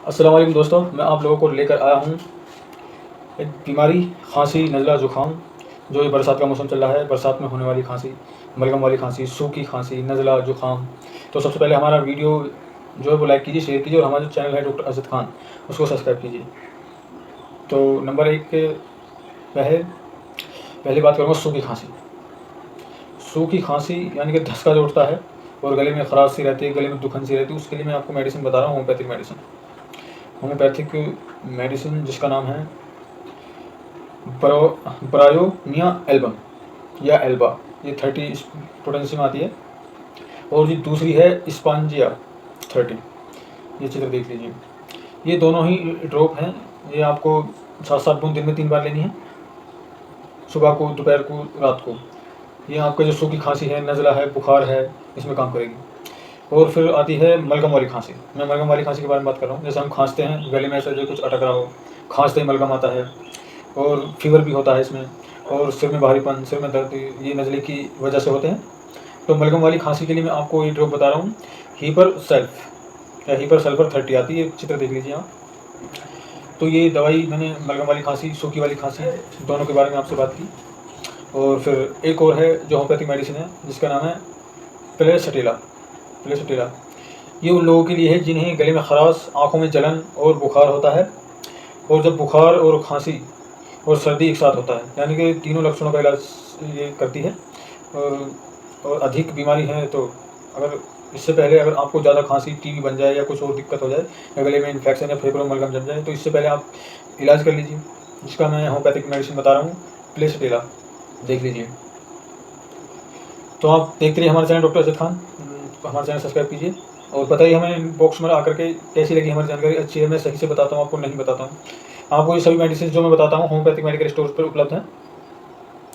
अस्सलाम वालेकुम दोस्तों, मैं आप लोगों को लेकर आया हूँ एक बीमारी, खांसी, नज़ला, ज़ुकाम। जो ये बरसात का मौसम चल रहा है, बरसात में होने वाली खांसी, बलगम वाली खांसी, सूखी खांसी, नज़ला, ज़ुकाम। तो सबसे पहले हमारा वीडियो जो है वो लाइक कीजिए, शेयर कीजिए और हमारा जो चैनल है डॉक्टर अरशद खान, उसको सब्सक्राइब कीजिए। तो नंबर 1 पे पहले बात करूँगा सूखी खांसी। सूखी खांसी यानी कि धँसका जो उठता है और गले में खराश सी रहती है, गले में दुखन सी रहती है, उसके लिए मैं आपको मेडिसिन बता रहा हूँ, होम्योपैथिक मेडिसिन जिसका नाम है ब्रायोनिया एल्बम या एल्बा। ये 30 पोटेंसी में आती है। और ये दूसरी है स्पांजिया 30। ये चित्र देख लीजिए। ये दोनों ही ड्रॉप हैं। ये आपको 7-7 बूंद दिन में 3 बार लेनी है, सुबह को, दोपहर को, रात को। ये आपका जो सूखी खांसी है, नज़ला है, बुखार है, इसमें काम करेगी। और फिर आती है मलगम वाली खांसी। मैं मलगम वाली खांसी के बारे में बात कर रहा हूँ। जैसे हम खांसते हैं, गले में ऐसा जो कुछ अटक रहा हो, खांसते ही मलगम आता है और फीवर भी होता है इसमें, और सिर में भारीपन, सिर में दर्द, ये नज़ले की वजह से होते हैं। तो मलगम वाली खांसी के लिए मैं आपको ये ड्रॉप बता रहा हूँ, हीपर सेल्फ या हीपर सल्फर 30 आती है। चित्र देख लीजिए आप। तो ये दवाई मैंने मलगम वाली खांसी, सूखी वाली खांसी, दोनों के बारे में आपसे बात की। और फिर एक और है जो होम्योपैथिक मेडिसिन है, जिसका नाम है प्लेसटिला। ये उन लोगों के लिए है जिन्हें गले में खराश, आँखों में जलन और बुखार होता है। और जब बुखार और खांसी और सर्दी एक साथ होता है, यानी कि तीनों लक्षणों का इलाज ये करती है। और अधिक बीमारी है तो अगर इससे पहले अगर आपको ज़्यादा खांसी, टीबी बन जाए या कुछ और दिक्कत हो जाए, या गले में इन्फेक्शन या फेफड़ों में मलगम जम जाए, तो इससे पहले आप इलाज कर लीजिए, जिसका मैं होम्योपैथिक मेडिसिन बता रहा हूँ, प्लेसटिला। देख लीजिए। तो आप देखते रहिए हमारा चैनल डॉक्टर अरशद खान। हमारा चैनल सब्सक्राइब कीजिए और बताइए हमें बॉक्स में आकर के कैसी लगी हमारी जानकारी। अच्छी है, मैं सही से बताता हूँ, आपको नहीं बताता हूँ। आपको ये सभी मेडिसिन जो मैं बताता हूँ होम्योपैथिक मेडिकल स्टोर पर उपलब्ध हैं,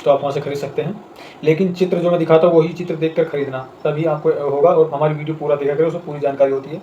तो आप वहाँ से खरीद सकते हैं। लेकिन चित्र जो मैं दिखाता हूँ वही चित्र देखकर खरीदना, तभी आपको होगा। और हमारी वीडियो पूरा देखा करें, उसमें पूरी जानकारी होती है।